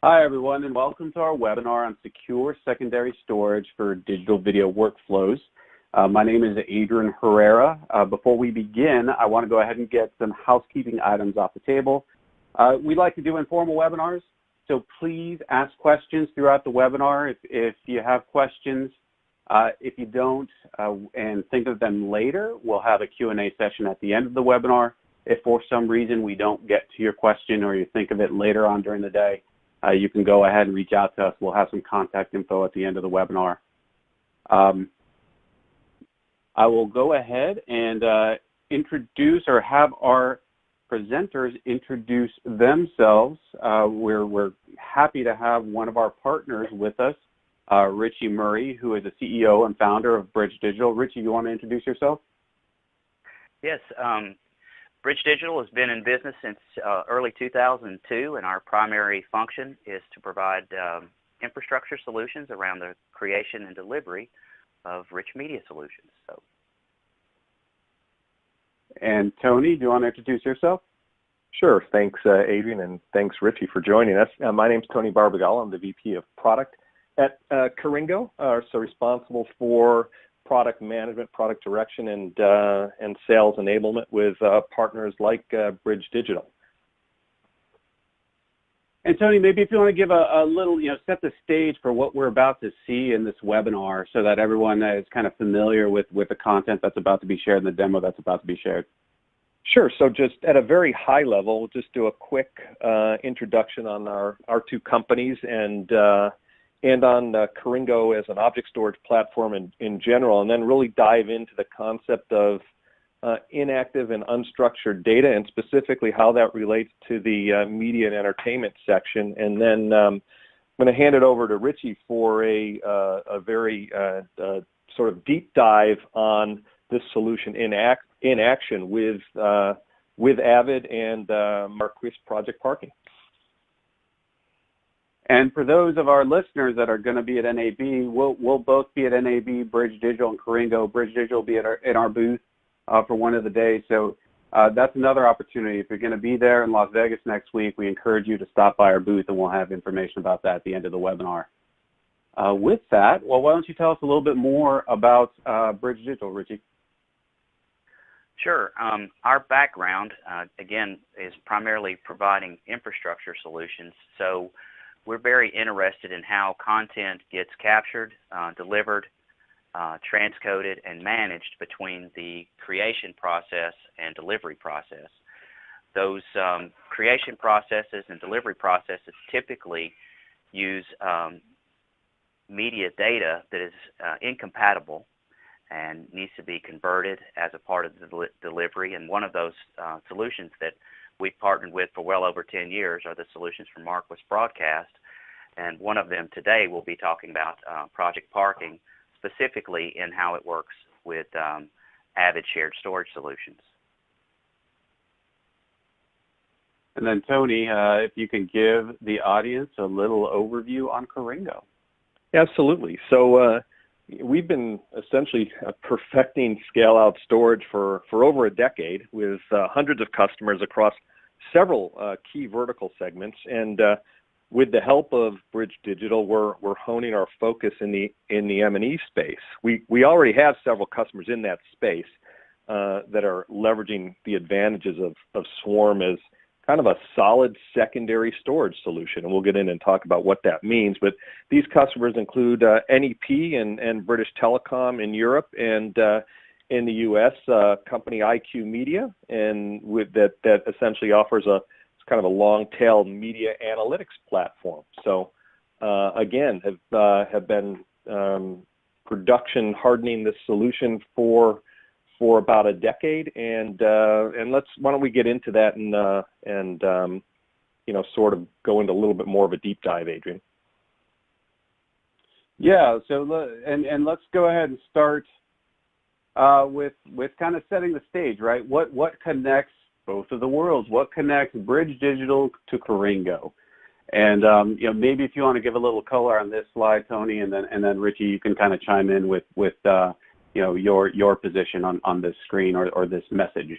Hi, everyone, and welcome to our webinar on secure secondary storage for digital video workflows. My name is Adrian Herrera. Before we begin, I want to go ahead and get some housekeeping items off the table. We like to do informal webinars, so please ask questions throughout the webinar. If you have questions, if you don't and think of them later, we'll have a Q&A session at the end of the webinar. If for some reason we don't get to your question or you think of it later on during the day, you can go ahead and reach out to us. We'll have some contact info at the end of the webinar. I will go ahead and introduce or have our presenters introduce themselves. We're happy to have one of our partners with us, Richie Murray, who is the CEO and founder of Bridge Digital. Richie, you want to introduce yourself? Yes. Bridge Digital has been in business since early 2002, and our primary function is to provide infrastructure solutions around the creation and delivery of rich media solutions. And Tony, do you want to introduce yourself? Sure. Thanks, Adrian, and thanks, Richie, for joining us. My name's Tony Barbagallo. I'm the VP of Product at Caringo, so responsible for product management, product direction, and sales enablement with partners like Bridge Digital. And Tony, maybe if you want to give a little, set the stage for what we're about to see in this webinar so that everyone is kind of familiar with the content that's about to be shared and the demo that's about to be shared. Sure. So just at a very high level, we'll just do a quick introduction on our two companies and on Caringo as an object storage platform in general, and then really dive into the concept of inactive and unstructured data, and specifically how that relates to the media and entertainment section. And then I'm going to hand it over to Richie for a very sort of deep dive on this solution in action with Avid and Marquis Project Parking. And for those of our listeners that are going to be at NAB, we'll both be at NAB, Bridge Digital and Caringo. Bridge Digital will be in our booth for one of the days. So that's another opportunity. If you're going to be there in Las Vegas next week, we encourage you to stop by our booth, and we'll have information about that at the end of the webinar. With that, well, why don't you tell us a little bit more about Bridge Digital, Richie? Sure. Our background, again, is primarily providing infrastructure solutions. So we're very interested in how content gets captured, delivered, transcoded, and managed between the creation process and delivery process. Those creation processes and delivery processes typically use media data that is incompatible and needs to be converted as a part of the delivery. And one of those solutions that we've partnered with for well over 10 years are the solutions from Marquis Broadcast. And one of them today we'll be talking about Project Parking, specifically in how it works with Avid shared storage solutions. And then Tony, if you can give the audience a little overview on Caringo. Absolutely. So we've been essentially perfecting scale-out storage for over a decade with hundreds of customers across several key vertical segments. And with the help of Bridge Digital, we're honing our focus in the M&E space. We already have several customers in that space that are leveraging the advantages of Swarm as kind of a solid secondary storage solution, and we'll get in and talk about what that means. But these customers include NEP and British Telecom in Europe, and in the U.S., company IQ Media, and with that essentially offers kind of a long-tail media analytics platform. So again, have been production hardening this solution for about a decade, and why don't we get into that and sort of go into a little bit more of a deep dive, Adrian? Yeah. So and let's go ahead and start with kind of setting the stage, right? What connects both of the worlds? What connects Bridge Digital to Caringo? And maybe if you want to give a little color on this slide, Tony, and then Richie, you can kind of chime in with your position on this screen or this message.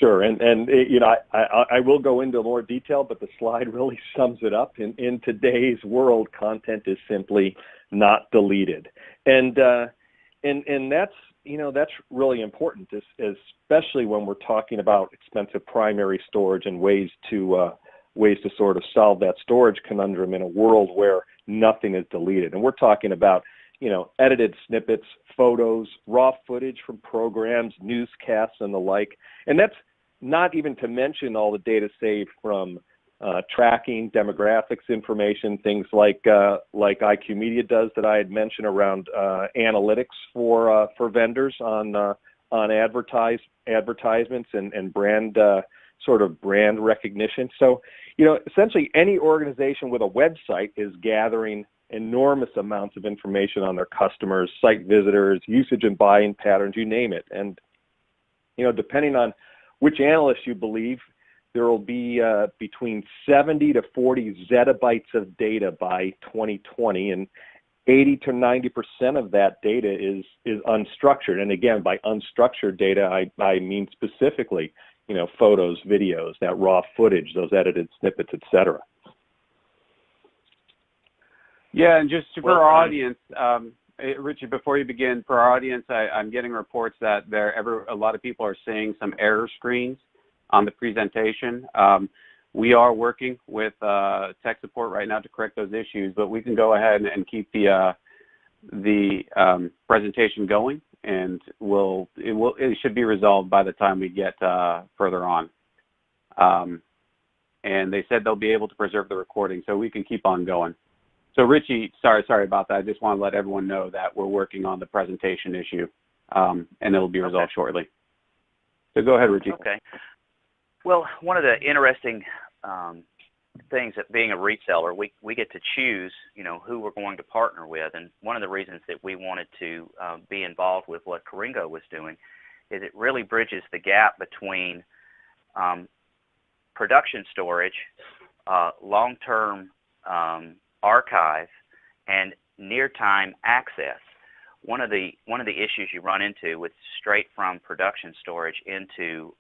Sure, and you know, I will go into more detail, but the slide really sums it up. In today's world, content is simply not deleted, and that's, you know, that's really important, especially when we're talking about expensive primary storage and ways to sort of solve that storage conundrum in a world where nothing is deleted. And we're talking about, you know, edited snippets, photos, raw footage from programs, newscasts, and the like. And that's not even to mention all the data saved from tracking, demographics information, things like IQ Media does that I had mentioned around analytics for vendors on advertisements and brand sort of brand recognition. So, you know, essentially any organization with a website is gathering enormous amounts of information on their customers, site visitors, usage and buying patterns, you name it. And, you know, depending on which analyst you believe, there will be between 70 to 40 zettabytes of data by 2020, and 80 to 90% of that data is unstructured. And again, by unstructured data, I mean specifically, you know, photos, videos, that raw footage, those edited snippets, etc. Yeah, and just for our audience, Richie, before you begin, for our audience, I'm getting reports that a lot of people are seeing some error screens on the presentation. We are working with tech support right now to correct those issues, but we can go ahead and keep the presentation going, and it should be resolved by the time we get further on. And they said they'll be able to preserve the recording, so we can keep on going. So Richie, sorry about that. I just want to let everyone know that we're working on the presentation issue, and it'll be resolved shortly. So go ahead, Richie. Okay. Well, one of the interesting things that being a reseller, we get to choose, you know, who we're going to partner with. And one of the reasons that we wanted to be involved with what Caringo was doing is it really bridges the gap between production storage, long-term archive, and near-time access. One of the issues you run into with straight from production storage into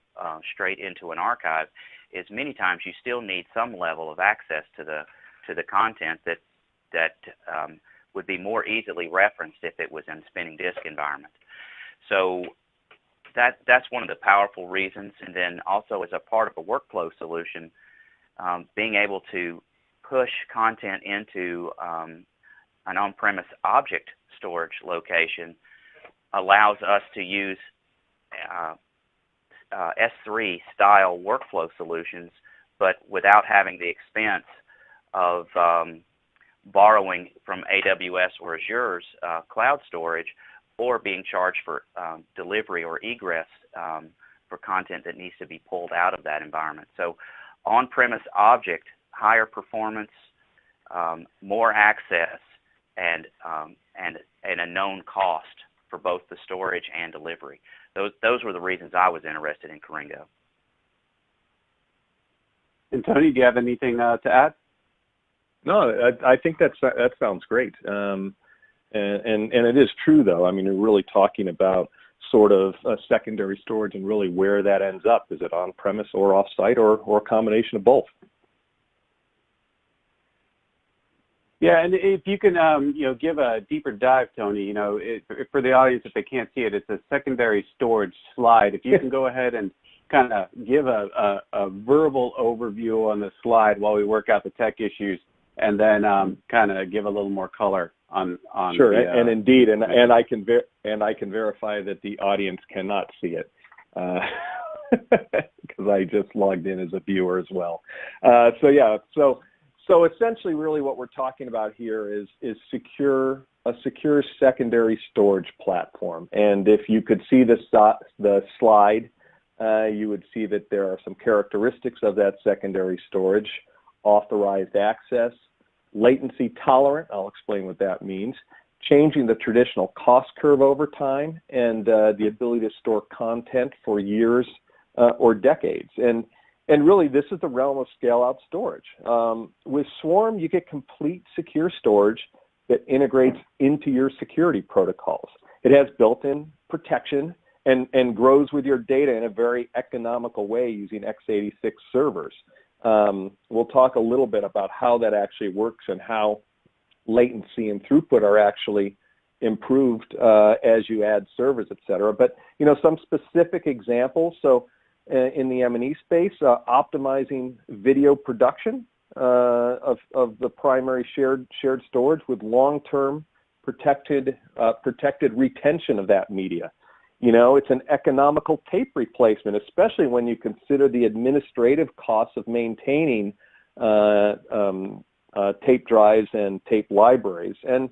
straight into an archive is many times you still need some level of access to the content that would be more easily referenced if it was in a spinning disk environment. So that's one of the powerful reasons. And then also as a part of a workflow solution, being able to push content into an on-premise object storage location allows us to use S3 style workflow solutions, but without having the expense of borrowing from AWS or Azure's cloud storage, or being charged for delivery or egress for content that needs to be pulled out of that environment. So on-premise object, higher performance, more access, and a known cost for both the storage and delivery. Those were the reasons I was interested in Caringo. And Tony, do you have anything to add? No, I think that sounds great. And it is true, though. I mean, we're really talking about sort of secondary storage and really where that ends up. Is it on-premise or off-site, or a combination of both? Yeah, and if you can, you know, give a deeper dive, Tony, you know, for the audience, if they can't see it, it's a secondary storage slide. If you can go ahead and kind of give a verbal overview on the slide while we work out the tech issues, and then kind of give a little more color on. Sure, and indeed, and I can verify that the audience cannot see it, because I just logged in as a viewer as well. So essentially, really, what we're talking about here is a secure secondary storage platform. And if you could see the slide, you would see that there are some characteristics of that secondary storage: authorized access, latency tolerant. I'll explain what that means. Changing the traditional cost curve over time, and the ability to store content for years or decades. And really, this is the realm of scale-out storage. With Swarm, you get complete secure storage that integrates into your security protocols. It has built-in protection and grows with your data in a very economical way using x86 servers. We'll talk a little bit about how that actually works and how latency and throughput are actually improved as you add servers, et cetera. But, some specific examples. So in the M&E space, optimizing video production of the primary shared storage with long-term protected retention of that media. It's an economical tape replacement, especially when you consider the administrative costs of maintaining tape drives and tape libraries, and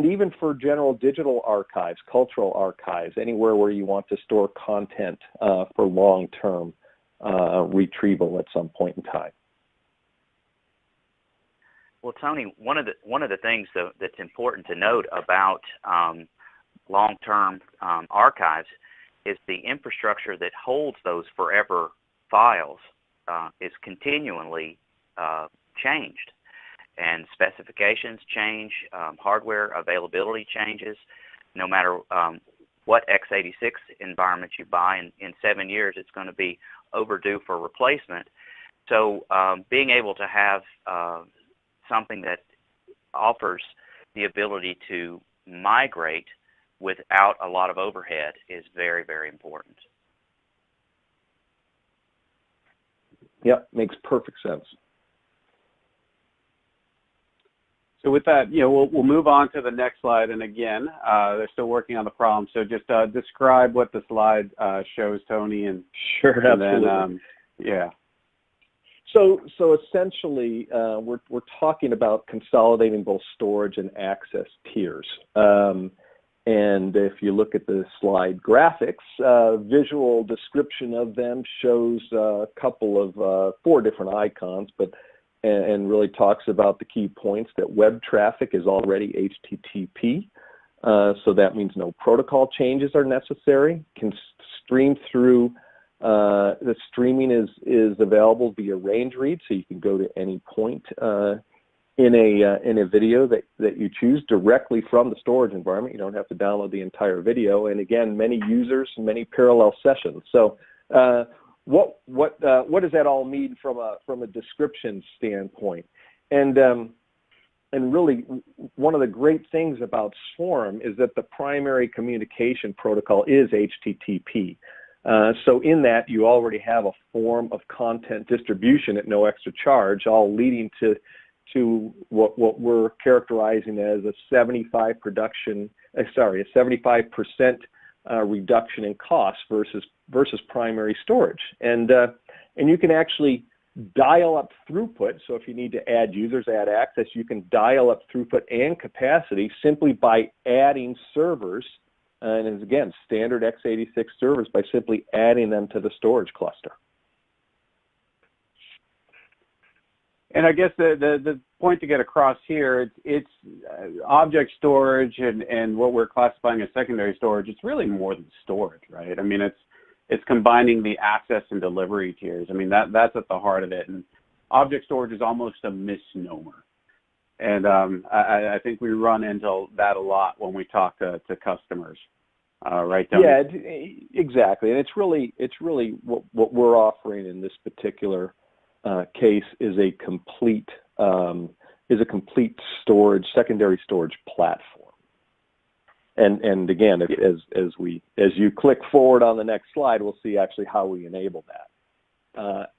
even for general digital archives, cultural archives, anywhere where you want to store content for long-term retrieval at some point in time. Well, Tony, one of the things that's important to note about long-term archives is the infrastructure that holds those forever files is continually changed, and specifications change, hardware availability changes. No matter what x86 environment you buy, in 7 years it's going to be overdue for replacement. So being able to have something that offers the ability to migrate without a lot of overhead is very, very important. Yep, makes perfect sense. So with that, we'll move on to the next slide. And again, they're still working on the problem. So just describe what the slide shows, Tony. And sure, and absolutely. Then, yeah. So essentially, we're talking about consolidating both storage and access tiers. And if you look at the slide graphics, visual description of them shows a couple of 4 different icons, and really talks about the key points that web traffic is already HTTP. So that means no protocol changes are necessary. Can stream through. The streaming is available via range read, so you can go to any point in a video that you choose directly from the storage environment. You don't have to download the entire video. And again, many users, many parallel sessions. So what does that all mean from a description standpoint? And really, one of the great things about Swarm is that the primary communication protocol is HTTP. So in that, you already have a form of content distribution at no extra charge, all leading to what we're characterizing as a 75% reduction in cost versus primary storage. And you can actually dial up throughput. So if you need to add users, add access, you can dial up throughput and capacity simply by adding servers. And again, standard x86 servers, by simply adding them to the storage cluster. And I guess the point to get across here, it's object storage and what we're classifying as secondary storage. It's really more than storage, right? I mean, it's combining the access and delivery tiers. I mean, that's at the heart of it. And object storage is almost a misnomer. And I think we run into that a lot when we talk to customers, right, Tony? Yeah, exactly. And it's really what we're offering in this particular case is a complete storage, secondary storage platform. And again, as you click forward on the next slide, we'll see actually how we enable that.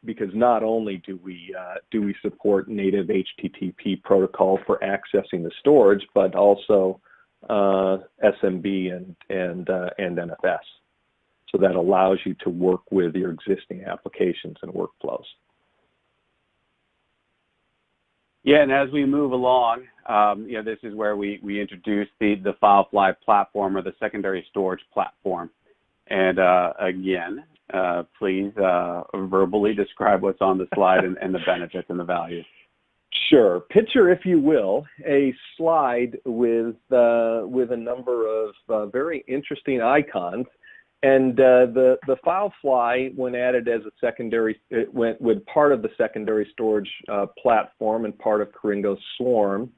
Because not only do we support native HTTP protocol for accessing the storage, but also SMB and NFS. So that allows you to work with your existing applications and workflows. Yeah, and as we move along, this is where we introduce the FileFly platform, or the secondary storage platform. And again, please verbally describe what's on the slide and the benefits and the value. Sure. Picture, if you will, a slide with a number of very interesting icons. And the FileFly, when added as a secondary, it went with part of the secondary storage platform and part of Caringo's Swarm,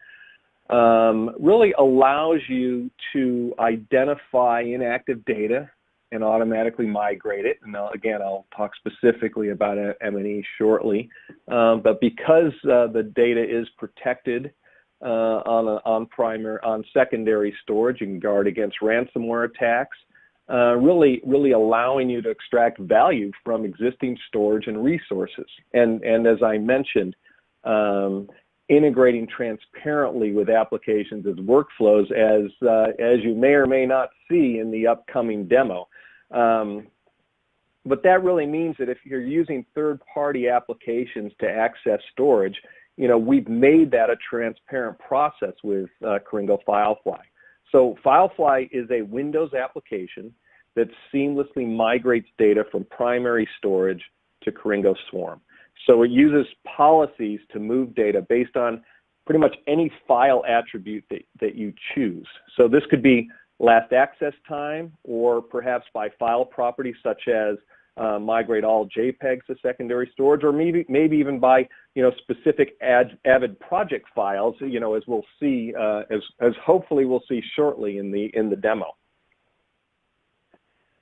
really allows you to identify inactive data and automatically migrate it. And again, I'll talk specifically about M&E shortly. But because the data is protected on secondary storage, you can guard against ransomware attacks. Really allowing you to extract value from existing storage and resources. And as I mentioned, integrating transparently with applications as workflows, as you may or may not see in the upcoming demo. But that really means that if you're using third-party applications to access storage, we've made that a transparent process with Caringo FileFly. So FileFly is a Windows application that seamlessly migrates data from primary storage to Caringo Swarm. So it uses policies to move data based on pretty much any file attribute that you choose. So this could be last access time, or perhaps by file property such as migrate all JPEGs to secondary storage, or maybe even by specific Avid project files, as we'll see, as hopefully we'll see shortly in the demo.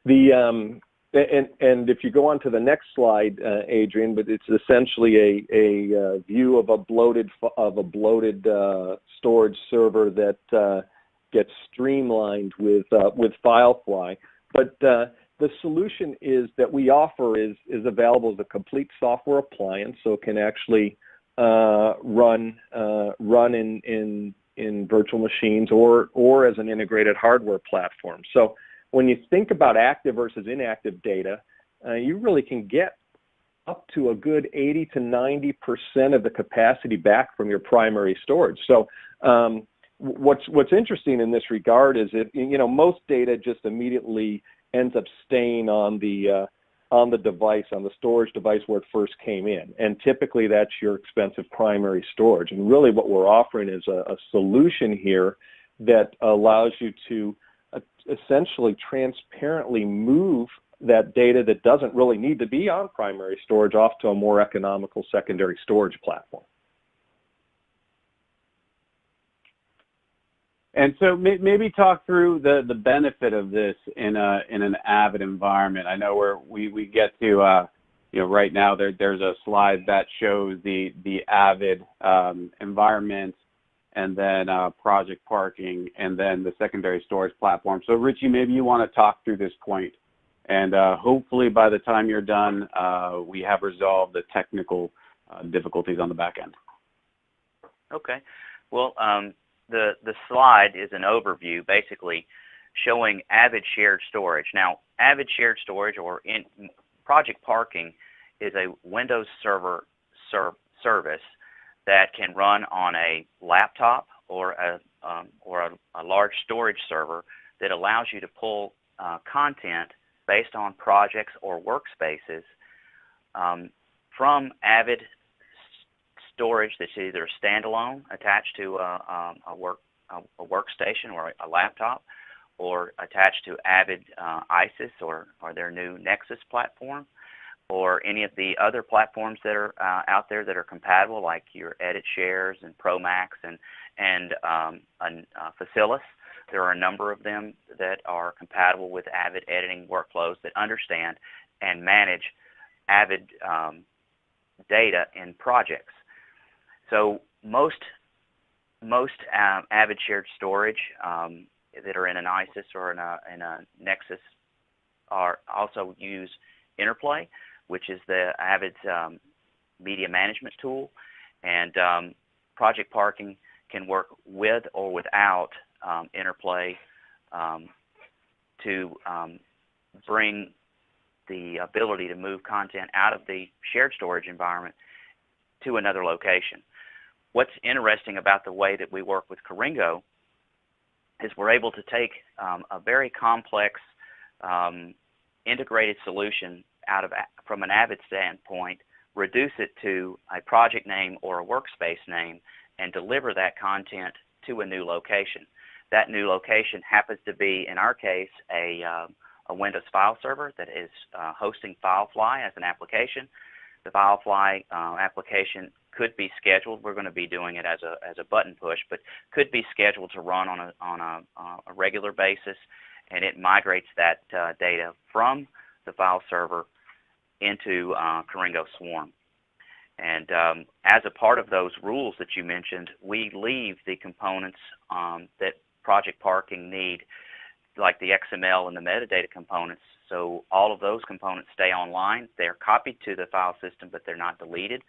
And if you go on to the next slide, Adrian, but it's essentially a view of a bloated storage server that gets streamlined with FileFly. But the solution that we offer is available as a complete software appliance, so it can actually run in virtual machines or as an integrated hardware platform. So when you think about active versus inactive data, you really can get up to a good 80 to 90% of the capacity back from your primary storage. So what's interesting in this regard is that most data just immediately ends up staying on the device, on the storage device where it first came in, and typically that's your expensive primary storage. And really, what we're offering is a solution here that allows you to essentially transparently move that data that doesn't really need to be on primary storage off to a more economical secondary storage platform. And so maybe talk through the benefit of this in an Avid environment. I know we get to right now there's a slide that shows the Avid environment, and then Project Parking, and then the secondary storage platform. So Richie, maybe you want to talk through this point, and hopefully by the time you're done, we have resolved the technical difficulties on the back end. Okay. Well, the slide is an overview, basically showing Avid shared storage. Now, Avid shared storage, or in Project Parking, is a Windows server service that can run on a laptop or a large storage server that allows you to pull content based on projects or workspaces from Avid storage that's either standalone, attached to a workstation or a laptop, or attached to Avid ISIS or their new Nexus platform, or any of the other platforms that are out there that are compatible, like your Edit Shares and ProMax and Facilis. There are a number of them that are compatible with Avid editing workflows that understand and manage Avid data in projects. So most Avid shared storage that are in an ISIS or in a Nexus are also use Interplay, which is the Avid's media management tool, and Project Parking can work with or without Interplay to bring the ability to move content out of the shared storage environment to another location. What's interesting about the way that we work with Caringo is we're able to take a very complex integrated solution from an Avid standpoint, reduce it to a project name or a workspace name, and deliver that content to a new location. That new location happens to be, in our case, a Windows file server that is hosting FileFly as an application. The FileFly application could be scheduled. We're going to be doing it as a button push, but could be scheduled to run on a regular basis and it migrates that data from the file server into Caringo Swarm. And as a part of those rules that you mentioned, we leave the components that Project Parking need, like the XML and the metadata components. So all of those components stay online. They're copied to the file system, but they're not deleted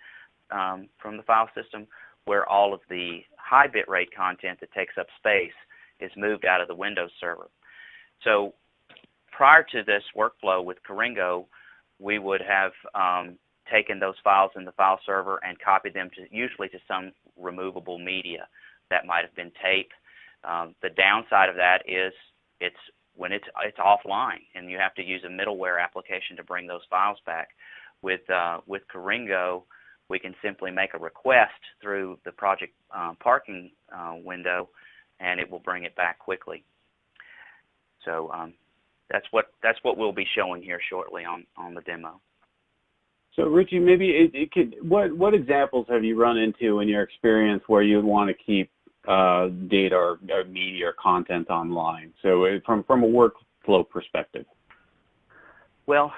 from the file system, where all of the high bitrate content that takes up space is moved out of the Windows server. So prior to this workflow with Caringo, we would have taken those files in the file server and copied them usually to some removable media. That might have been tape. The downside of that is it's offline, and you have to use a middleware application to bring those files back. With Caringo, we can simply make a request through the Project Parking window, and it will bring it back quickly. So that's what we'll be showing here shortly on the demo. So Richie, maybe what examples have you run into in your experience where you'd want to keep data or media or content online? So from a workflow perspective. Well,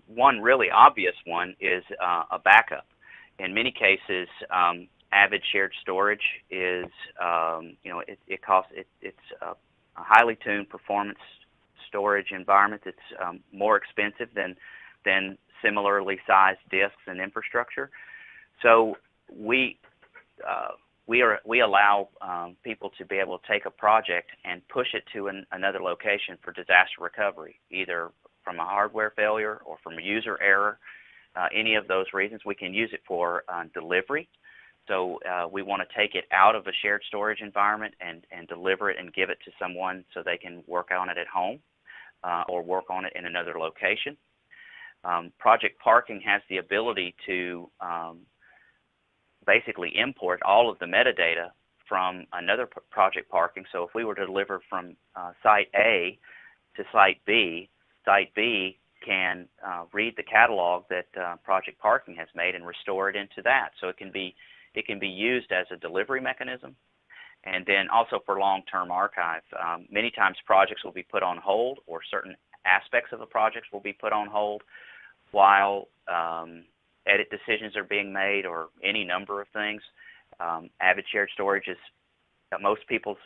one really obvious one is a backup. In many cases, Avid shared storage is, it's a highly tuned performance storage environment that's more expensive than similarly sized disks and infrastructure. So we allow people to be able to take a project and push it to another location for disaster recovery, either from a hardware failure or from a user error. Any of those reasons. We can use it for delivery. So we want to take it out of a shared storage environment and deliver it and give it to someone so they can work on it at home or work on it in another location. Project Parking has the ability to basically import all of the metadata from another Project Parking. So if we were to deliver from Site A to Site B can read the catalog that Project Parking has made and restore it into that. So it can be used as a delivery mechanism, and then also for long-term archive. Many times projects will be put on hold, or certain aspects of the projects will be put on hold while edit decisions are being made, or any number of things. Avid shared storage is, most people's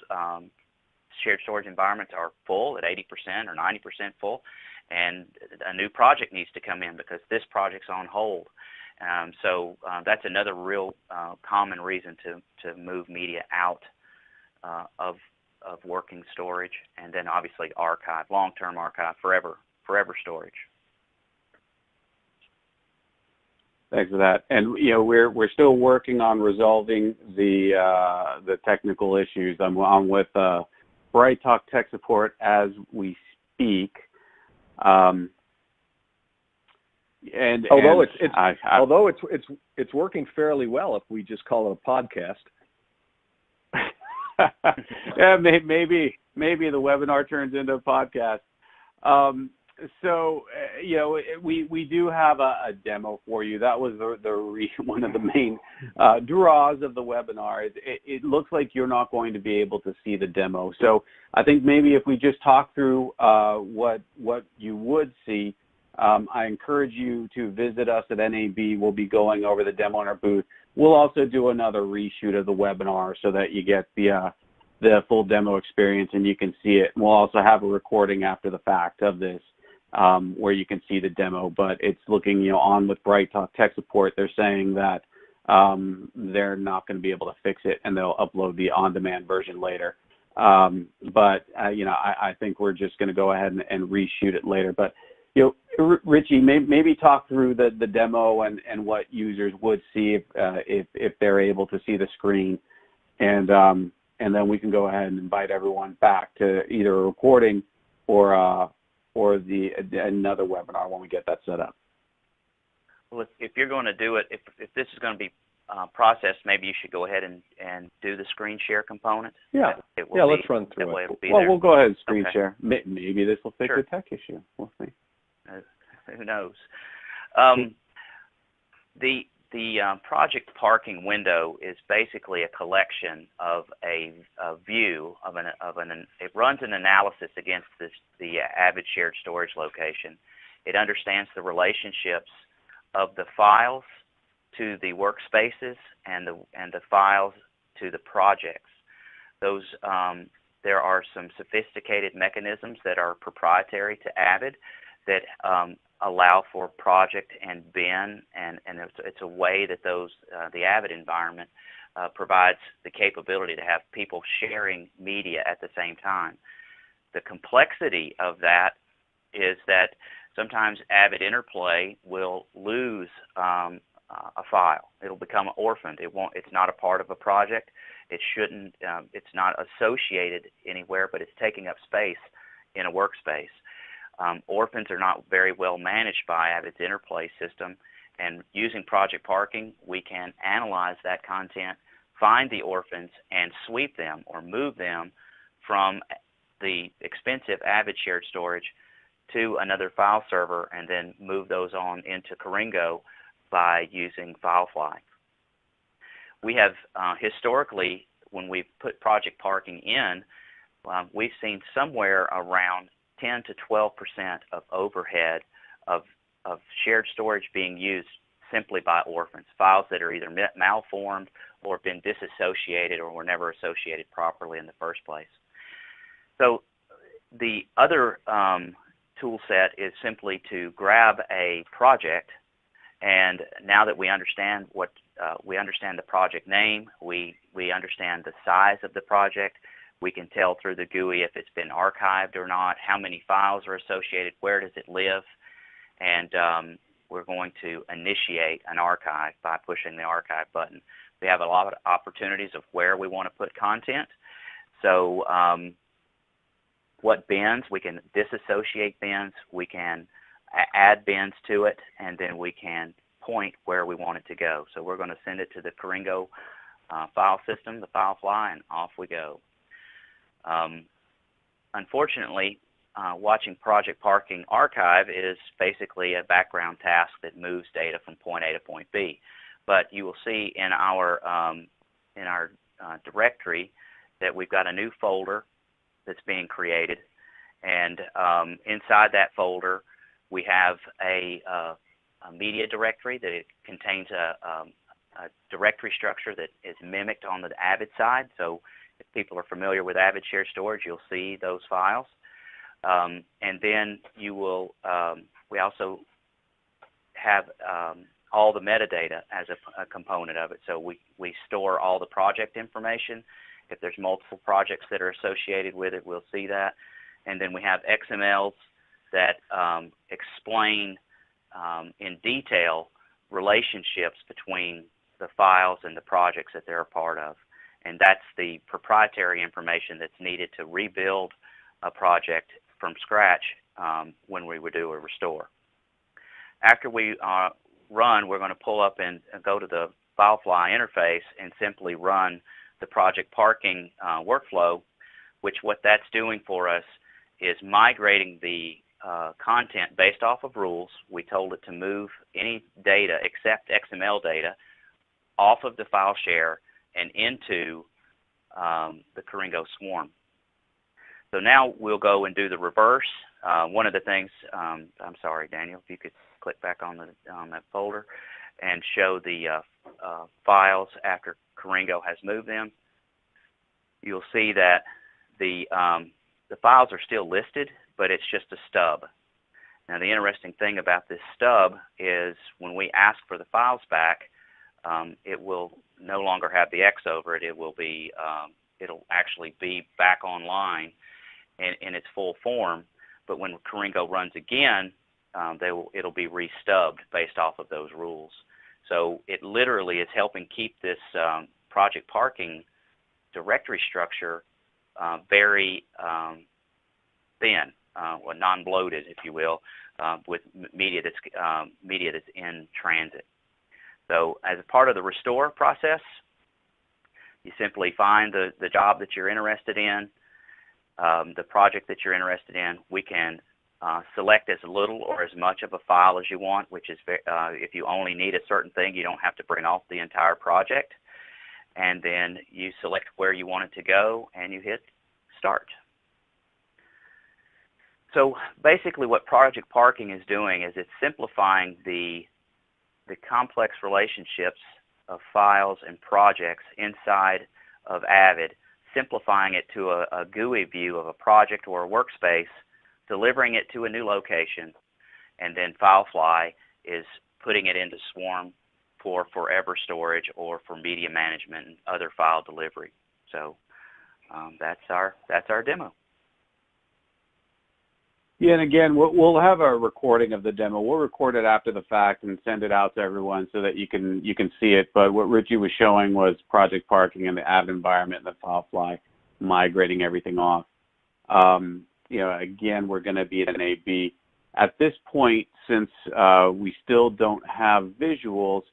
shared storage environments are full at 80% or 90% full, and a new project needs to come in because this project's on hold. So that's another real common reason to move media out of working storage, and then obviously archive, long-term archive, forever storage. Thanks for that. And we're still working on resolving the technical issues. I'm with Bright Talk Tech Support as we speak. Although it's working fairly well if we just call it a podcast. Yeah, maybe the webinar turns into a podcast. So we do have a demo for you. That was one of the main draws of the webinar. It looks like you're not going to be able to see the demo. So I think maybe if we just talk through what you would see. I encourage you to visit us at NAB. We'll be going over the demo in our booth. We'll also do another reshoot of the webinar so that you get the full demo experience and you can see it. And we'll also have a recording after the fact of this where you can see the demo. But it's looking, on with Bright Talk Tech Support, they're saying that they're not going to be able to fix it and they'll upload the on-demand version later. But I think we're just going to go ahead and reshoot it later. But Richie, maybe talk through the demo and what users would see if they're able to see the screen, and then we can go ahead and invite everyone back to either a recording or another webinar when we get that set up. Well, if you're going to do it, if this is going to be processed, maybe you should go ahead and do the screen share component. Yeah, let's run through it. We'll go ahead and screen share. Maybe this will fix the tech issue. We'll see. Who knows? The The project parking window is basically a collection of a view of it runs an analysis against the Avid shared storage location. It understands the relationships of the files to the workspaces and the files to the projects. Those there are some sophisticated mechanisms that are proprietary to Avid that allow for project and bin, and it's a way that the Avid environment provides the capability to have people sharing media at the same time. The complexity of that is that sometimes Avid Interplay will lose a file. It'll become orphaned. It's not a part of a project. It shouldn't. It's not associated anywhere, but it's taking up space in a workspace. Orphans are not very well managed by Avid's Interplay system, and using Project Parking, we can analyze that content, find the orphans, and sweep them or move them from the expensive Avid shared storage to another file server, and then move those on into Caringo by using FileFly. We have historically, when we've put Project Parking in, we've seen somewhere around 10 to 12% of overhead of shared storage being used simply by orphans, files that are either malformed or been disassociated or were never associated properly in the first place. So the other tool set is simply to grab a project, and now that we understand the project name, we understand the size of the project. We can tell through the GUI if it's been archived or not, how many files are associated, where does it live, and we're going to initiate an archive by pushing the archive button. We have a lot of opportunities of where we want to put content. So what bins, we can disassociate bins, we can add bins to it, and then we can point where we want it to go. So we're going to send it to the Caringo file system, the FileFly, and off we go. Unfortunately, watching Project Parking archive is basically a background task that moves data from point A to point B. But you will see in our directory that we've got a new folder that's being created, and inside that folder we have a media directory that it contains a directory structure that is mimicked on the Avid side. So if people are familiar with Avid shared storage, you'll see those files. And then you will, we also have all the metadata as a component of it. So we store all the project information. If there's multiple projects that are associated with it, we'll see that. And then we have XMLs that explain in detail relationships between the files and the projects that they're a part of. And that's the proprietary information that's needed to rebuild a project from scratch when we would do a restore. After we run, we're going to pull up and go to the FileFly interface and simply run the Project Parking workflow, which what that's doing for us is migrating the content based off of rules. We told it to move any data except XML data off of the file share and into the Caringo swarm. So now we'll go and do the reverse. One of the things, I'm sorry, Daniel, if you could click back on that folder and show the files after Caringo has moved them. You'll see that the files are still listed, but it's just a stub. Now the interesting thing about this stub is when we ask for the files back, it will no longer have the X over it. It will be, it'll actually be back online in its full form. But when Caringo runs again, it'll be restubbed based off of those rules. So it literally is helping keep this Project Parking directory structure very thin, or non-bloated, if you will, with media that's in transit. So as a part of the restore process, you simply find the job that you're interested in, the project that you're interested in. We can select as little or as much of a file as you want, which is if you only need a certain thing, you don't have to print off the entire project. And then you select where you want it to go, and you hit Start. So basically what Project Parking is doing is it's simplifying the complex relationships of files and projects inside of Avid, simplifying it to a GUI view of a project or a workspace, delivering it to a new location, and then FileFly is putting it into Swarm for forever storage or for media management and other file delivery. So that's our demo. Yeah, and again, we'll have a recording of the demo. We'll record it after the fact and send it out to everyone so that you can see it. But what Richie was showing was Project Parking in the Avid environment and the FileFly, migrating everything off. Again, we're going to be at an AB. At this point, since we still don't have visuals,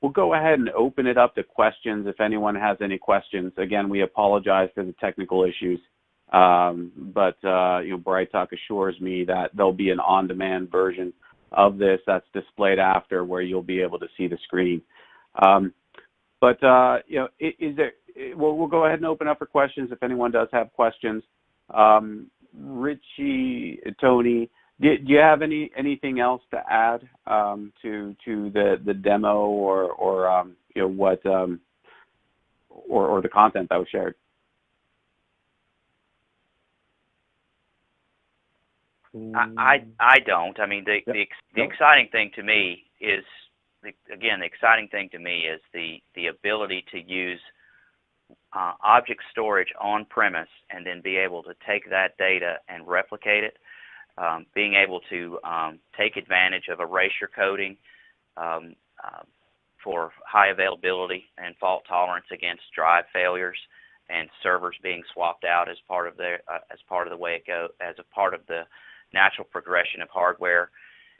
we'll go ahead and open it up to questions if anyone has any questions. Again, we apologize for the technical issues. But BrightTalk assures me that there'll be an on-demand version of this that's displayed after, where you'll be able to see the screen. We'll go ahead and open up for questions if anyone does have questions. Richie, Tony, do you have anything else to add to the demo or the content that was shared? I don't. I mean, the exciting thing to me is, the exciting thing to me is the ability to use object storage on premise and then be able to take that data and replicate it, being able to take advantage of erasure coding for high availability and fault tolerance against drive failures and servers being swapped out as part of the way it goes, as a part of the natural progression of hardware,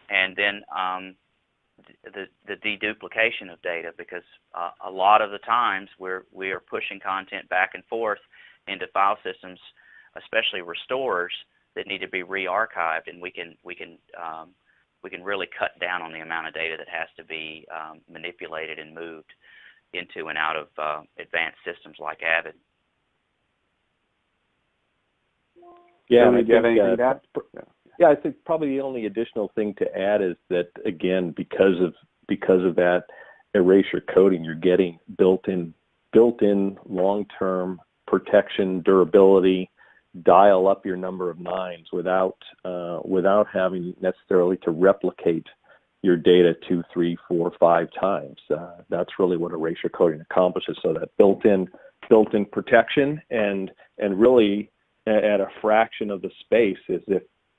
and then the deduplication of data, because a lot of the times we are pushing content back and forth into file systems, especially restores, that need to be re-archived, and we can really cut down on the amount of data that has to be manipulated and moved into and out of advanced systems like Avid. Yeah, do you have anything to add? Yeah, I think probably the only additional thing to add is that, again, because of that erasure coding, you're getting built-in long-term protection, durability, dial up your number of nines without having necessarily to replicate your data 2, 3, 4, 5 times. That's really what erasure coding accomplishes. So that built-in protection and really at a fraction of the space as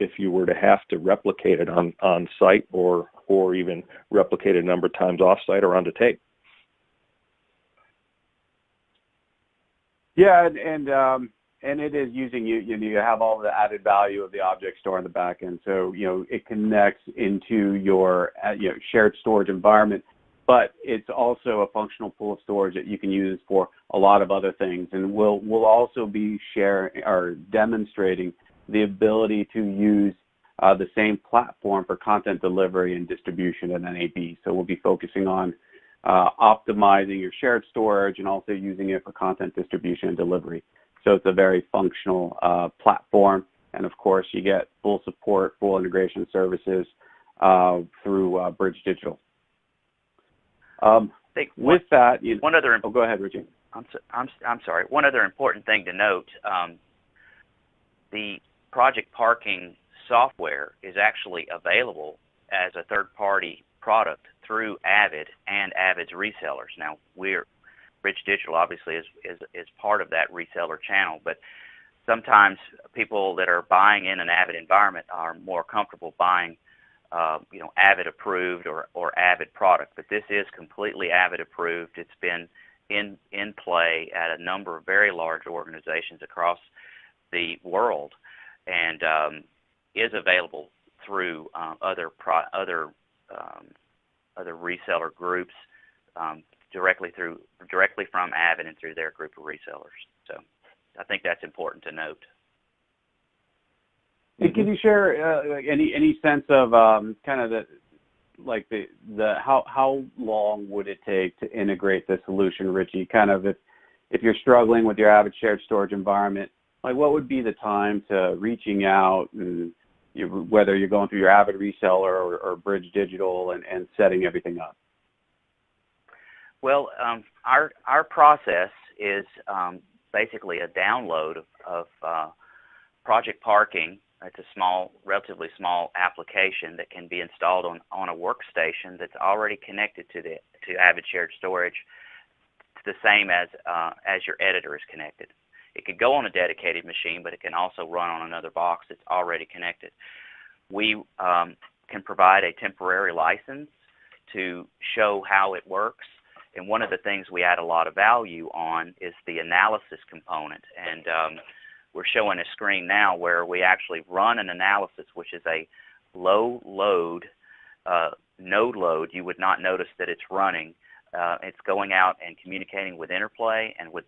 if you were to have to replicate it on site or even replicate it a number of times off site or onto tape. Yeah, and it is using you have all the added value of the object store in the back end, so it connects into your shared storage environment, but it's also a functional pool of storage that you can use for a lot of other things. And we'll also be sharing or demonstrating the ability to use the same platform for content delivery and distribution at NAB. So we'll be focusing on optimizing your shared storage and also using it for content distribution and delivery. So it's a very functional platform, and of course you get full support, full integration services through Bridge Digital. With that, go ahead, Richie. I'm sorry. One other important thing to note: the Project Parking software is actually available as a third-party product through Avid and Avid's resellers. Now, Bridge Digital obviously is part of that reseller channel, but sometimes people that are buying in an Avid environment are more comfortable buying Avid approved or Avid product. But this is completely Avid approved. It's been in play at a number of very large organizations across the world, and is available through other reseller groups directly from Avid and through their group of resellers. So I think that's important to note. And can you share any sense of kind of how long would it take to integrate the solution, Richie? Kind of if you're struggling with your Avid shared storage environment, like what would be the time to reaching out, and whether you're going through your Avid reseller or Bridge Digital and setting everything up? Well, our process is basically a download of Project Parking. It's a relatively small application that can be installed on a workstation that's already connected to Avid Shared Storage. It's the same as your editor is connected. It could go on a dedicated machine, but it can also run on another box that's already connected. We can provide a temporary license to show how it works. And one of the things we add a lot of value on is the analysis component. And we're showing a screen now where we actually run an analysis, which is a low load, node load. You would not notice that it's running. It's going out and communicating with Interplay and with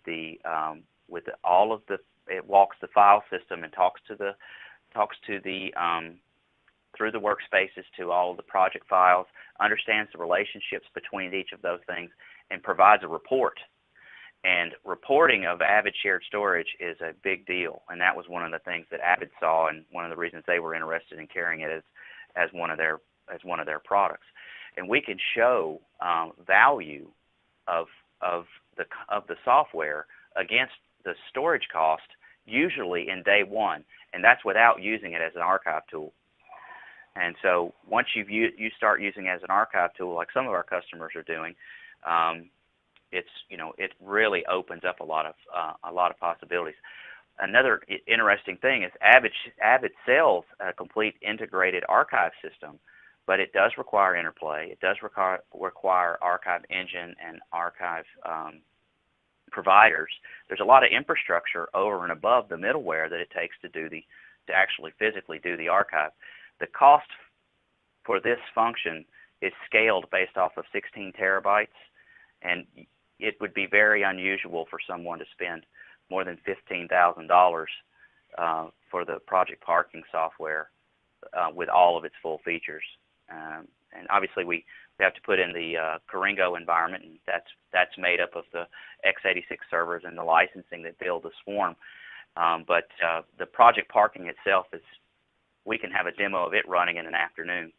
all of the. It walks the file system and talks to the through the workspaces to all of the project files, understands the relationships between each of those things, and provides a report. And reporting of Avid Shared Storage is a big deal, and that was one of the things that Avid saw, and one of the reasons they were interested in carrying it as one of their products. And we can show value of the software against the storage cost, usually in day one, and that's without using it as an archive tool. And so once you start using it as an archive tool, like some of our customers are doing, it really opens up a lot of possibilities. Another interesting thing is Avid sells a complete integrated archive system, but it does require Interplay. It does require Archive Engine and archive providers. There's a lot of infrastructure over and above the middleware that it takes to actually physically do the archive. The cost for this function is scaled based off of 16 terabytes, and it would be very unusual for someone to spend more than $15,000 for the Project Parking software with all of its full features. And obviously we have to put in the Caringo environment, and that's made up of the x86 servers and the licensing that build the swarm. But the Project Parking itself we can have a demo of it running in an afternoon.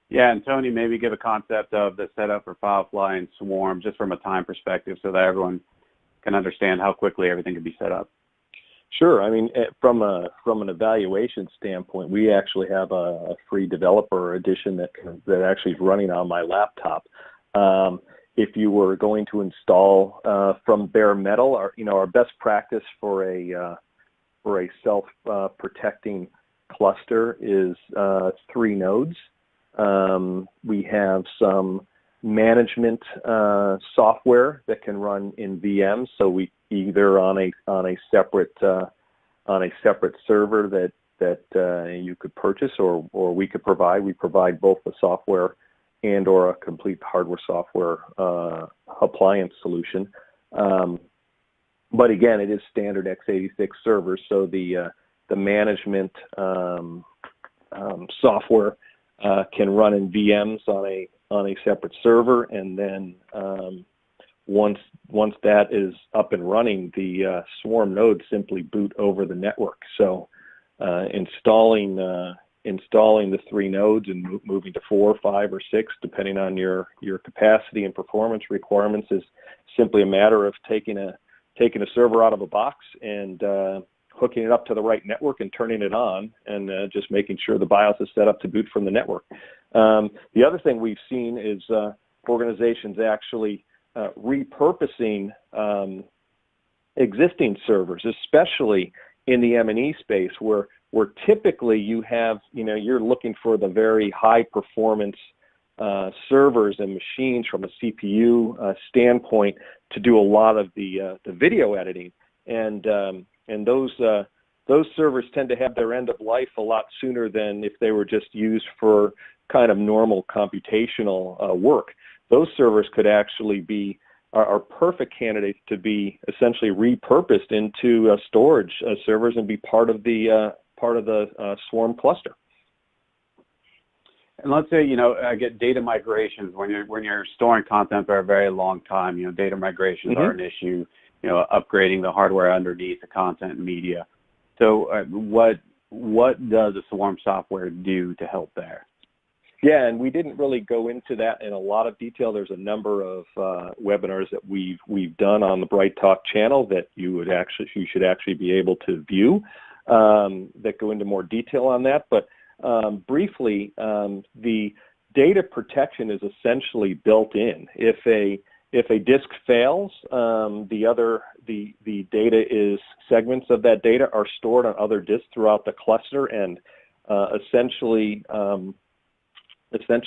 Yeah, and Tony, maybe give a concept of the setup for Firefly and Swarm just from a time perspective so that everyone can understand how quickly everything can be set up. Sure. I mean, from an evaluation standpoint, we actually have a free developer edition that actually is running on my laptop. If you were going to install from bare metal, our best practice for a self-protecting cluster is 3 nodes. We have some management software that can run in VMs, so we either on a separate server that you could purchase or we could provide. We provide both the software and or a complete hardware software appliance solution. But again, it is standard x86 servers, so the management software can run in VMs on a separate server, and then once that is up and running, the Swarm nodes simply boot over the network. So installing the 3 nodes and moving to 4, 5, or 6, depending on your capacity and performance requirements, is simply a matter of taking a server out of a box and hooking it up to the right network and turning it on, and just making sure the BIOS is set up to boot from the network. The other thing we've seen is organizations actually repurposing existing servers, especially in the M&E space, where typically you're looking for the very high performance servers and machines from a CPU standpoint to do a lot of the video editing, and those servers tend to have their end of life a lot sooner than if they were just used for kind of normal computational work. Those servers could actually be are perfect candidates to be essentially repurposed into storage servers and be part of the swarm cluster. And let's say, I get data migrations when you're storing content for a very long time. Data migrations are an issue. Upgrading the hardware underneath the content and media. So, what does the Swarm software do to help there? Yeah, and we didn't really go into that in a lot of detail. There's a number of webinars that we've done on the Bright Talk channel that you should actually be able to view that go into more detail on that. But briefly, the data protection is essentially built in. If a disk fails, the data is segments of that data are stored on other disks throughout the cluster, and essentially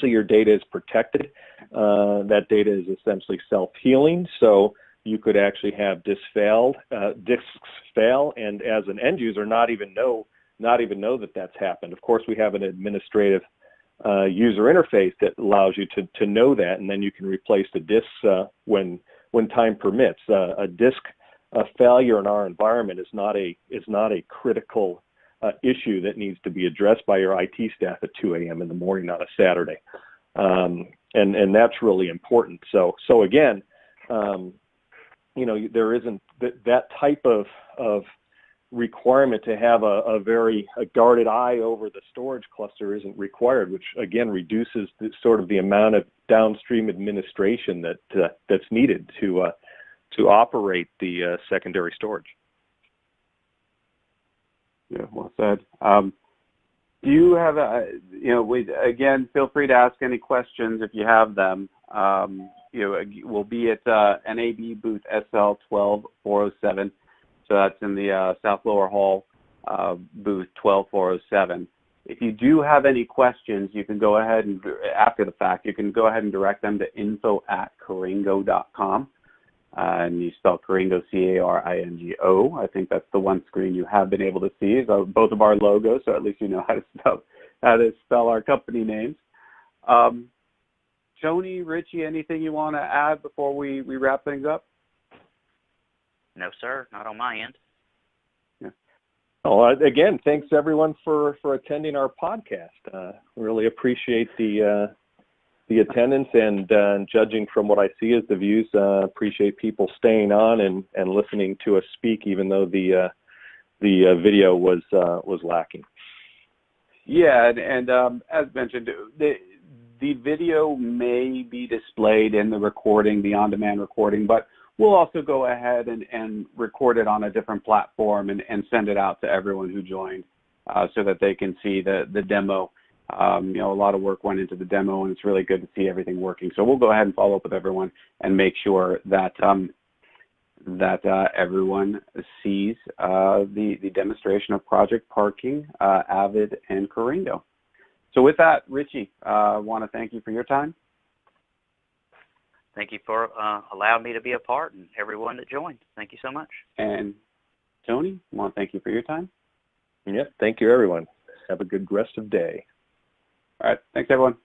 your data is protected. That data is essentially self-healing, so you could actually have disks fail, and as an end user, not even know that that's happened. Of course, we have an administrative user interface that allows you to know that, and then you can replace the disks when time permits. A disk failure in our environment is not a critical issue that needs to be addressed by your IT staff at 2 a.m. in the morning on a Saturday, and that's really important. So again, there isn't that type of requirement to have a guarded eye over the storage cluster isn't required, which again reduces the amount of downstream administration that's needed to operate the secondary storage. Yeah, well said. Do you have again, feel free to ask any questions if you have them. We'll be at NAB booth SL 12407. So that's in the South Lower Hall, booth 12407. If you do have any questions, you can go ahead and, after the fact, you can go ahead and direct them to info@caringo.com. And you spell Caringo, Caringo. I think that's the one screen you have been able to see, is both of our logos, so at least you know how to spell our company names. Tony, Richie, anything you want to add before we wrap things up? No, sir, not on my end. Yeah. Oh, again, thanks everyone for attending our podcast. Really appreciate the attendance, and judging from what I see as the views, appreciate people staying on and listening to us speak, even though the video was lacking. Yeah, and as mentioned, the video may be displayed in the recording, the on-demand recording, but we'll also go ahead and record it on a different platform and send it out to everyone who joined, so that they can see the demo. A lot of work went into the demo, and it's really good to see everything working. So we'll go ahead and follow up with everyone and make sure that everyone sees the demonstration of Project Parking, Avid, and Caringo. So with that, Richie, I want to thank you for your time. Thank you for allowing me to be a part, and everyone that joined. Thank you so much. And Tony, I want to thank you for your time. Yep, thank you, everyone. Have a good rest of the day. All right, thanks, everyone.